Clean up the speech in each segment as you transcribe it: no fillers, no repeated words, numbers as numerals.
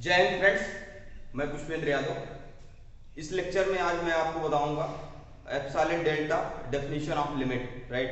जय हिंद फ्रेंड्स, मैं पुष्पेंद्र यादव। इस लेक्चर में आज मैं आपको बताऊंगा epsilon delta definition of limit. Right,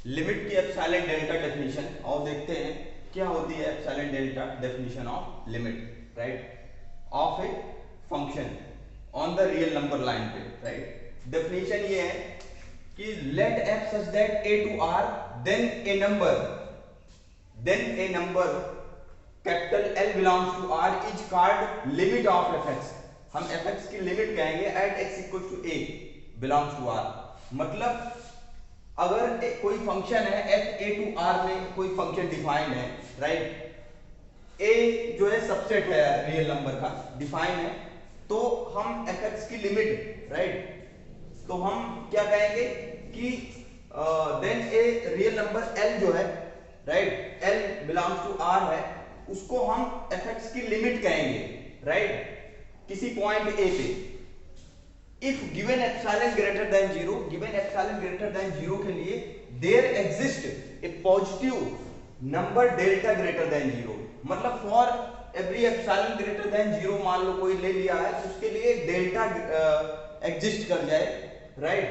limit की एप्सिलॉन डेल्टा डेफिनेशन और देखते हैं क्या होती है epsilon delta definition of limit. Right, of a function on the real number line पे। राइट, डेफिनेशन ये है कि let f such that A to R then a number capital L belongs to R is called limit of fx। हम fx की limit कहेंगे at x equal to a belongs to R। मतलब अगर कोई function है f a to r में कोई function defined है, राइट, a जो है सबसेट है रियल नंबर का, डिफाइन है, तो हम fx की लिमिट, राइट, तो हम क्या कहेंगे कि then a real number L जो है, right, L belongs to R है, उसको हम fx की लिमिट कहेंगे, राइट, किसी पॉइंट a पे। If given epsilon greater than 0, given epsilon greater than 0 के लिए there exist a positive number delta greater than 0। मतलब for every epsilon greater than 0 मान लो कोई ले लिया है, तो उसके लिए डेल्टा एग्जिस्ट कर जाए, राइट,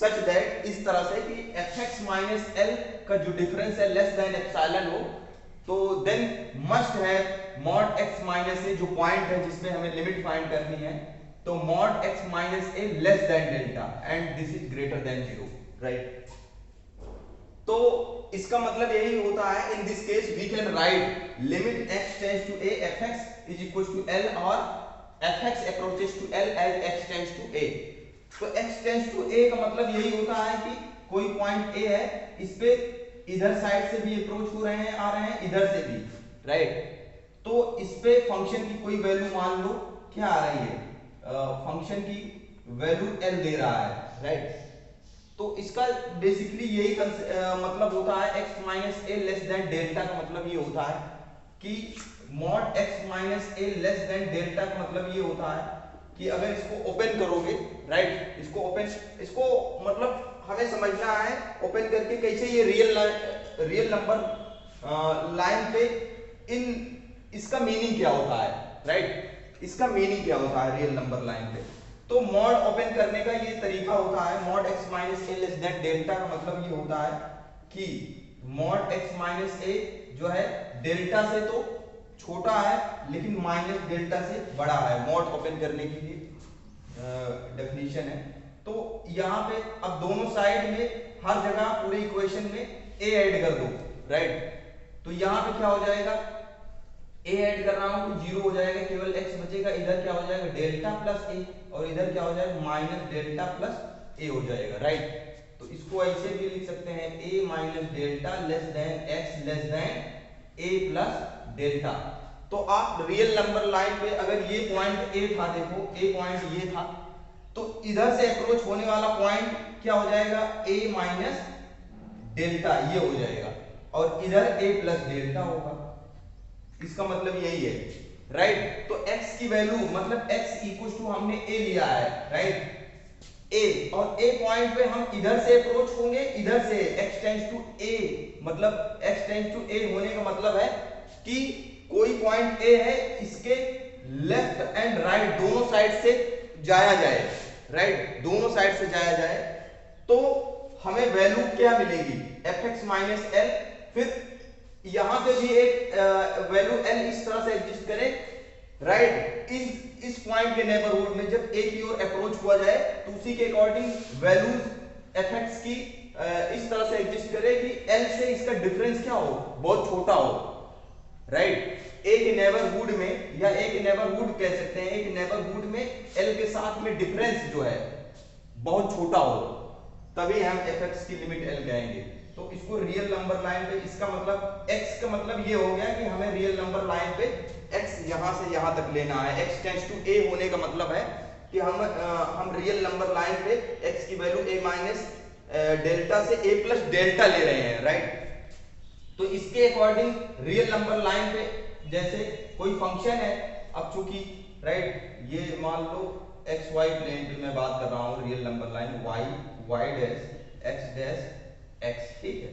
सच दैट, इस तरह से कि fx माइनस l का जो डिफरेंस है लेस देन एप्सिलॉन हो, तो देन मस्ट है मॉड x माइनस ए, जो पॉइंट है जिसमें हमें लिमिट फाइंड करनी है, तो mod x minus a less than delta and this is greater than 0। Right, तो इसका मतलब यही होता है, in this case we can write limit x tends to a fx is equal to l और fx approaches to l as x tends to a। तो x tends to a का मतलब यही होता है कि कोई पॉइंट a है, इस पे इधर साइड से भी अप्रोच हो रहे हैं, आ रहे हैं, इधर से भी, राइट, तो इस पे फंक्शन की कोई वैल्यू मान लो क्या आ रही है, फंक्शन की वैल्यू l दे रहा है, राइट, तो इसका बेसिकली यही मतलब होता है x minus a less than delta का मतलब ये होता है कि mod x minus a less than delta का मतलब ये होता है कि अगर इसको ओपन करोगे, राइट, इसको मतलब हमें समझना है ओपन करके कैसे ये रियल नंबर लाइन पे इन इसका मीनिंग क्या होता है, राइट, इसका मीनिंग क्या होता है रियल नंबर लाइन पे। तो मॉड ओपन करने का ये तरीका होता है, mod x minus a less than delta का मतलब ये होता है कि मॉड x माइनस ए जो है डेल्टा से तो छोटा है लेकिन माइनस डेल्टा से बड़ा है, मॉड ओपन करने की ये डेफिनेशन है। तो यहाँ पे अब दोनों साइड में हर जगह पूरे इक्वेशन में a ऐड कर दो, राइट, तो यहाँ पे क्या हो जाएगा, a ऐड कर रहा हूं तो 0 हो जाएगा, केवल x बचेगा, इधर क्या हो जाएगा डेल्टा प्लस a, और इधर क्या हो जाएगा माइनस डेल्टा प्लस a हो जाएगा, राइट। तो इसको ऐसे भी लिख सकते हैं a minus delta less than x less than a plus delta. तो आप रियल नंबर लाइन पे अगर ये पॉइंट a था, देखो a पॉइंट ये था, तो इधर से अप्रोच होने वाला पॉइंट क्या हो जाएगा a माइनस डेल्टा ये हो जाएगा, और इधर a प्लस डेल्टा होगा, इसका मतलब यही है, राइट। तो x की वैल्यू मतलब x इक्वल टू हमने a लिया है, राइट, a, और a पॉइंट पे हम इधर से अप्रोच होंगे, इधर से x टेंड्स टू a, मतलब x टेंड्स टू a होने का मतलब है कि कोई पॉइंट a है, इसके लेफ्ट एंड राइट दोनों साइड से जाया जाए, राइट, दोनों साइड से जाया जाए, तो हमें वैल्यू क्या मिलेगी fx माइनस l, फिर यहां पे भी एक वैल्यू l इस तरह से एग्जिस्ट करे, राइट, इस पॉइंट के नेबरहुड में जब a की ओर अप्रोच हुआ जाए तो उसी के अकॉर्डिंग वैल्यूज fx की इस तरह से एग्जिस्ट करे कि l से इसका डिफरेंस क्या हो, बहुत छोटा हो, राइट, एक नेबरहुड में, या एक नेबरहुड कह सकते हैं, एक नेबरहुड में l के साथ में डिफरेंस जो है बहुत छोटा हो, तभी हम fx की लिमिट l कहेंगे। तो इसको रियल नंबर लाइन पे, इसका मतलब x का मतलब ये हो गया कि हमें रियल नंबर लाइन पे x यहां से यहां तक लेना है, x टेंड्स टू a होने का मतलब है कि हम रियल नंबर लाइन पे x की वैल्यू a माइनस डेल्टा से a प्लस डेल्टा ले रहे हैं, राइट। तो इसके अकॉर्डिंग रियल नंबर लाइन पे जैसे कोई फंक्शन है, अब चूंकि, राइट, ये मान लो एक्स वाई प्लेन पे मैं बात कर रहा हूँ, real number line y dash x dash x, ठीक है,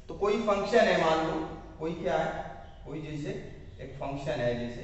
तो कोई फंक्शन है, मान लो कोई क्या है, कोई जैसे एक फंक्शन है, जैसे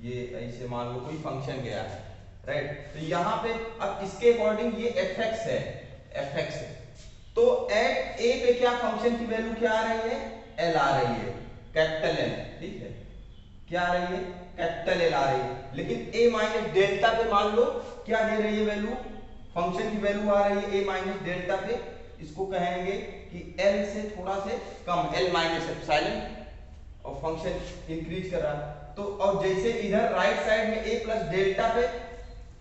ये ऐसे मान लो कोई फंक्शन गया है, राइट। तो यहाँ पे अब इसके अकॉर्डिंग ये fx है, fx है। तो एट ए पे क्या फंक्शन की वैल्यू क्या आ रही है, एल आ रही है, कैपिटल एल, ठीक है। क्या आ रही है, कैपिटल एल आ रही है। लेकिन ए माइनस डेल्टा पे मान लो क्या दे रही है वैल्यू, फंक्शन की वैल्यू आ रही है ए माइनस डेल्टा पे, इसको कहेंगे कि एल से थोड़ा से कम, एल माइनस एप्सिलॉन, और फंक्शन इंक्रीज कर रहा है। तो और जैसे इधर राइट साइड में ए प्लस डेल्टा पे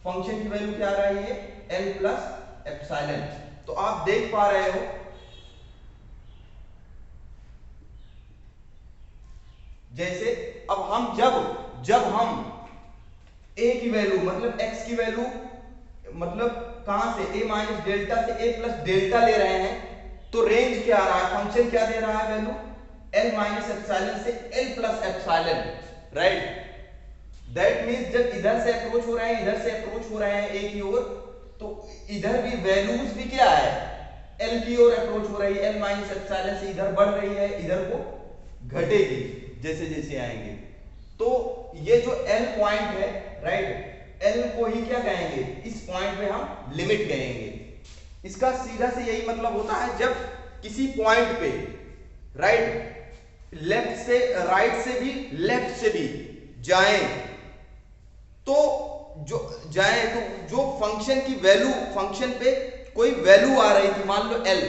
फंक्शन की वैल्यू क्या आ रही है, एल प्लस एप्सिलॉन। तो आप देख पा रहे हो जैसे अब हम जब हम a की वैल्यू मतलब x की वैल्यू मतलब कहां से, a माइनस डेल्टा से a प्लस डेल्टा ले रहे हैं, तो रेंज क्या आ रहा है, फंक्शन क्या दे रहा है वैल्यू, l माइनस एप्सिलॉन से l plus epsilon, right. That means जब इधर से अप्रोच हो रहे हैं, इधर से अप्रोच हो रहे हैं a की ओर, तो इधर भी वैल्यूज भी क्या है, l की ओर अप्रोच हो रही है, l माइनस एप्सिलॉन से इधर बढ़ रही है, इधर को घटेगी जैसे जैसे आएंगे। तो ये जो L पॉइंट है, राइट, L को ही क्या कहेंगे, इस पॉइंट पे हम लिमिट कहेंगे। इसका सीधा से यही मतलब होता है, जब किसी पॉइंट पे राइट लेफ्ट से राइट से भी लेफ्ट से भी जाएं तो जो फंक्शन की वैल्यू, फंक्शन पे कोई वैल्यू आ रही थी मान लो L,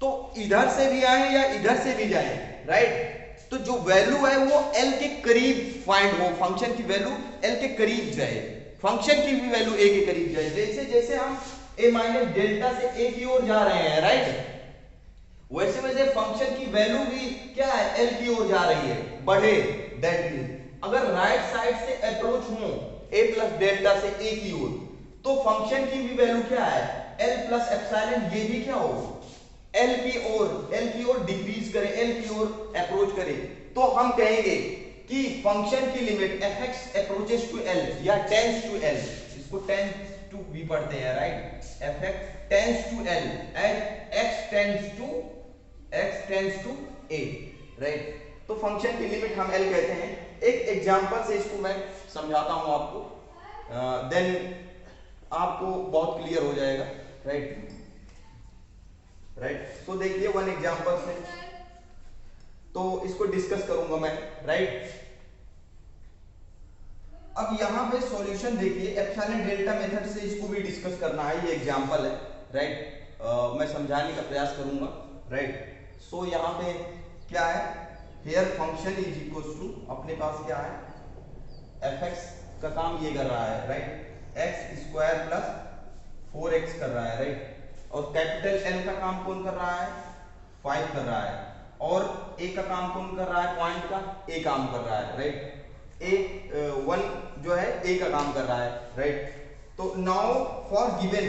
तो इधर से भी आए या इधर से भी जाए, राइट, तो जो वैल्यू है वो L के करीब फाइंड हो, फंक्शन की वैल्यू L के करीब जाए, फंक्शन की भी वैल्यू A के करीब जाए। जैसे जैसे हम a माइनस डेल्टा से A की ओर जा रहे हैं, राइट, वैसे वैसे फंक्शन की वैल्यू भी क्या है, L की ओर जा रही है, बढ़े। दैट मीन अगर राइट साइड से अप्रोच हो a प्लस डेल्टा से A की ओर, तो फंक्शन की भी वैल्यू क्या है, L प्लस एप्सिलॉन, ये भी क्या हो, L की ओर डिक्रीज करे, L की ओर अप्रोच करे, तो हम कहेंगे कि फंक्शन की limit fx approaches to L या टेंड्स टू L, इसको टेंड्स टू भी पढ़ते हैं, right, fx tends to L and x tends to a, right. तो फंक्शन की लिमिट हम L कहते हैं। एक एग्जांपल से इसको मैं समझाता हूं आपको, देन आपको बहुत क्लियर हो जाएगा, राइट, राइट। सो देखिए वन एग्जांपल से तो इसको डिस्कस करूंगा मैं, राइट। अब यहां पे सॉल्यूशन देखिए, एप्सिलॉन डेल्टा मेथड से इसको भी डिस्कस करना है, ये एग्जांपल है, राइट, मैं समझाने का प्रयास करूंगा, राइट। सो यहां पे क्या है, here function is equals to, अपने पास क्या है, fx का काम ये कर रहा है, right, x square plus 4x कर रहा है, राइट, और कैपिटल L का काम कौन कर रहा है, 5 कर रहा है, और a का काम कौन कर रहा है, पॉइंट का a काम कर रहा है, राइट, a 1 जो है a का काम कर रहा है, राइट। तो now for given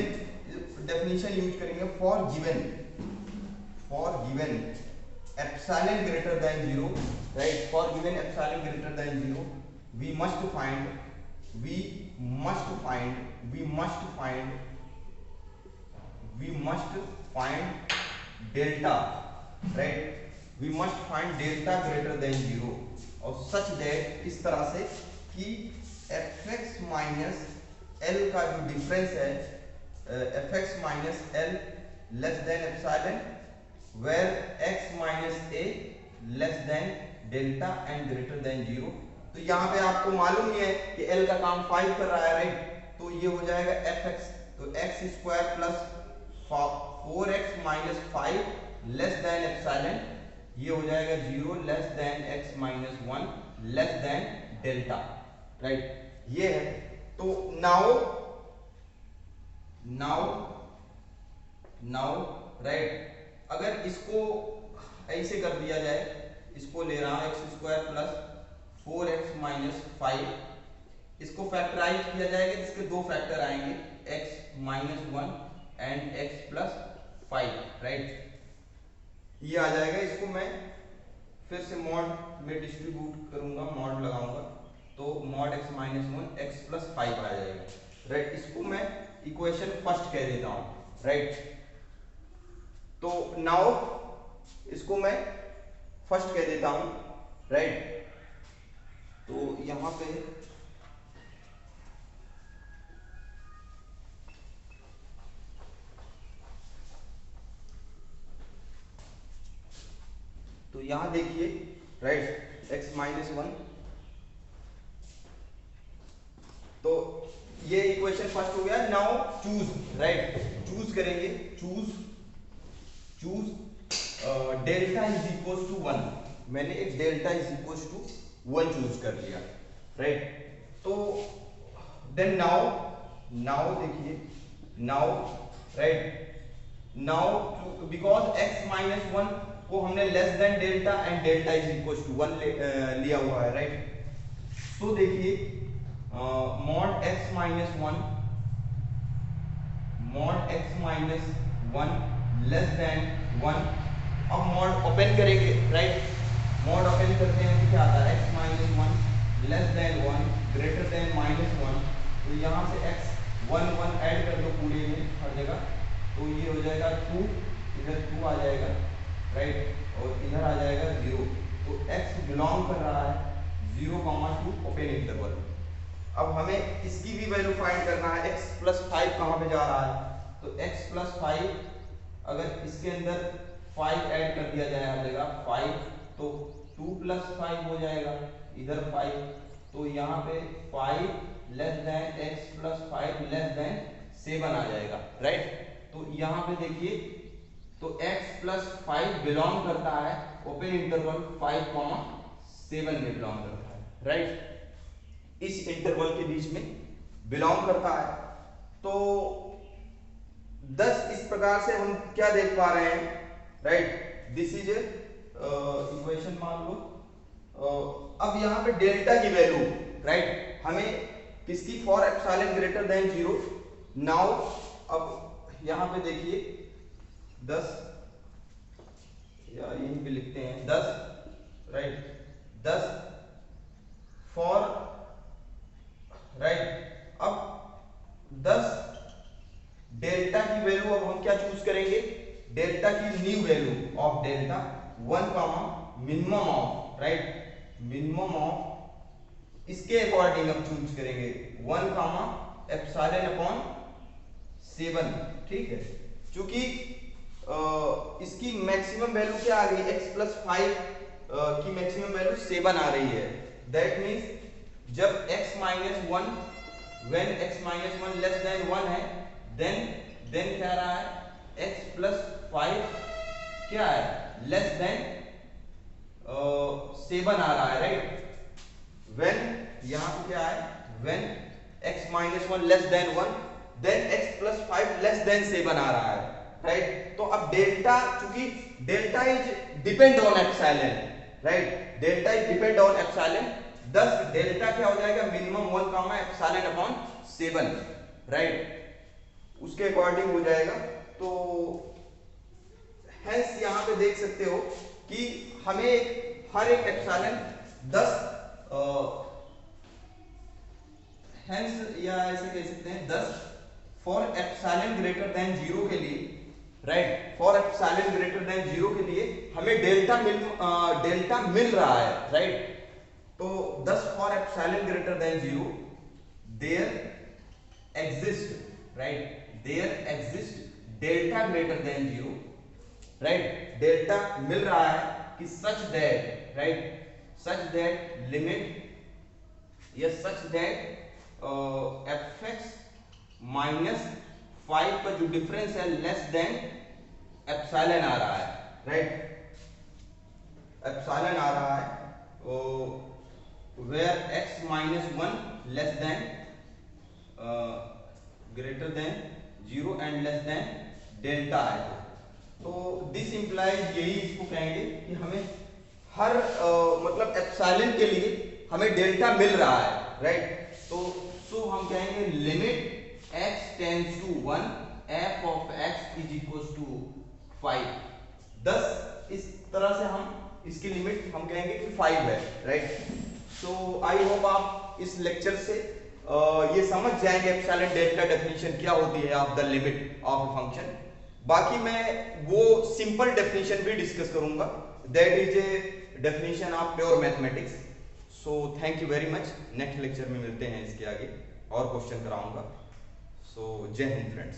definition use करेंगे, for given epsilon greater than 0, right, for given epsilon greater than 0 we must find delta, right, we must find delta greater than 0 और such that इस तरह से कि fx माइनस l का जो difference है, fx minus l less than epsilon, where x minus a less than delta and greater than 0। तो यहाँ पे आपको मालूम ही है कि L का काम 5 कर रहा है, राइट, तो ये हो जाएगा fx, तो x square plus 4x minus 5 less then epsilon, ये हो जाएगा 0 less than x minus 1 less than delta, right, ये है। तो नाउ राइट, अगर इसको ऐसे कर दिया जाए, इसको ले रहा हूं x square plus 4x minus 5, इसको फैक्टराइज किया जाएगा, इसके दो फैक्टर आएंगे, x minus 1 and x plus 5, right, ये आ जाएगा। इसको मैं फिर से मॉड में डिस्ट्रीब्यूट करूंगा, मॉड लगाऊंगा, तो mod x minus 1 x plus 5 आ जाएगा, राइट। इसको मैं इक्वेशन फर्स्ट कह देता हूं, राइट। तो नाउ इसको मैं फर्स्ट कह देता हूं, राइट। तो यहां पे तो यहां देखिए राइट x माइनस वन, तो ये इक्वेशन फर्स्ट हो गया। नाउ चूज राइट, चूज करेंगे, choose delta is equal to one. मैंने एक delta is equal to one choose कर लिया राइट। तो देन नाउ देखिए, now right, now because x minus one को हमने less than delta and delta is equal to one लिया हुआ है राइट। तो देखिए mod x minus one, mod x minus one less than one. अब मॉड ओपन करेंगे राइट, मॉड ओपन करते हैं तो क्या आता है, x minus one less than one greater than minus one. तो यहाँ से x वन वन ऐड कर दो पूरे में हर जगह, तो ये हो जाएगा टू, इधर टू आ जाएगा राइट, और इधर आ जाएगा जीरो। तो x बिलोंग कर रहा है 0,2 ओपन इंटरवल। अब हमें इसकी भी वैल्यू फाइंड करना है, x प्लस फाइव कहाँ पे जा रहा है, तो x प्लस फाइव अगर इसके अंदर 5 ऐड कर दिया जाए हर जगह 5, तो 2 प्लस 5 हो जाएगा, इधर 5, तो यहाँ पे 5 less then x plus 5 less than 7 आ जाएगा राइट। तो यहाँ पे देखिए, तो x प्लस 5 बिलोंग करता है ओपन इंटरवल 5,7 में बिलोंग करता है राइट, इस इंटरवल के बीच में बिलोंग करता है। तो 10 इस प्रकार से हम क्या देख पा रहे हैं राइट, दिस इज इक्वेशन मान लो। अब यहाँ पे डेल्टा की वैल्यू राइट हमें किसकी, for epsilon greater than 0। Now अब यहाँ पे देखिए 10, या यहीं पे लिखते हैं 10 राइट, 10 फॉर राइट। अब 10 डेल्टा की वैल्यू अब हम क्या चूज करेंगे, डेल्टा की new value of delta 1 comma minimum of right, minimum of इसके अकॉर्डिंग हम चूज करेंगे 1 कामा एप्सिलॉन अपॉन 7 ठीक है। चूंकि इसकी मैक्सिमम वैल्यू क्या आ गई, x प्लस 5 की मैक्सिमम वैल्यू 7 आ रही है। दैट मीन्स जब x minus one, when x minus one less than 1 है, देन क्या रहा है, x प्लस 5 क्या है, लेस देन 7 आ रहा है राइट। व्हेन यहाँ पे क्या है, when x minus one less than 1, then x plus 5 less than 7 आ रहा है राइट। तो अब डेल्टा, चूंकि delta is depend on epsilon right, delta is depend on epsilon, 10 delta क्या हो जाएगा, minimum 1 comma epsilon upon 7 right, उसके अकॉर्डिंग हो जाएगा। तो हेंस यहाँ पे देख सकते हो कि हमें हर एक एप्सिलॉन 10 हेंस या ऐसे कह सकते हैं 10 फॉर एप्सिलॉन ग्रेटर देन 0 के लिए right, for epsilon greater than 0 के लिए हमें डेल्टा मिल रहा है राइट। तो 10 for epsilon greater than 0 there exist right, there exist delta greater than 0 right, delta मिल रहा है कि such that right, such that limit या सच दैट fx माइनस 5 का जो डिफरेंस है लेस देन एप्सिलॉन आ रहा है राइट, एप्सिलॉन आ रहा है where x minus one less than greater than 0 and less than delta है। तो दिस इंप्लाइज, यही इसको कहेंगे कि हमें हर मतलब एप्सिलॉन के लिए हमें डेल्टा मिल रहा है राइट। तो सो हम कहेंगे limit x tends to 1 f of x is equal to 5। 10 इस तरह से हम इसकी लिमिट हम कहेंगे कि 5 है राइट। सो आई होप आप इस लेक्चर से ये समझ जाएंगे एप्सिलॉन डेल्टा डेफिनेशन क्या होती है of the limit of a function. बाकी मैं वो सिंपल डेफिनेशन भी डिस्कस करूंगा, that is a definition of pure mathematics. So thank you very much, next lecture में मिलते हैं इसके आगे और क्वेश्चन कराऊंगा। सो जय हिंद फ्रेंड्स।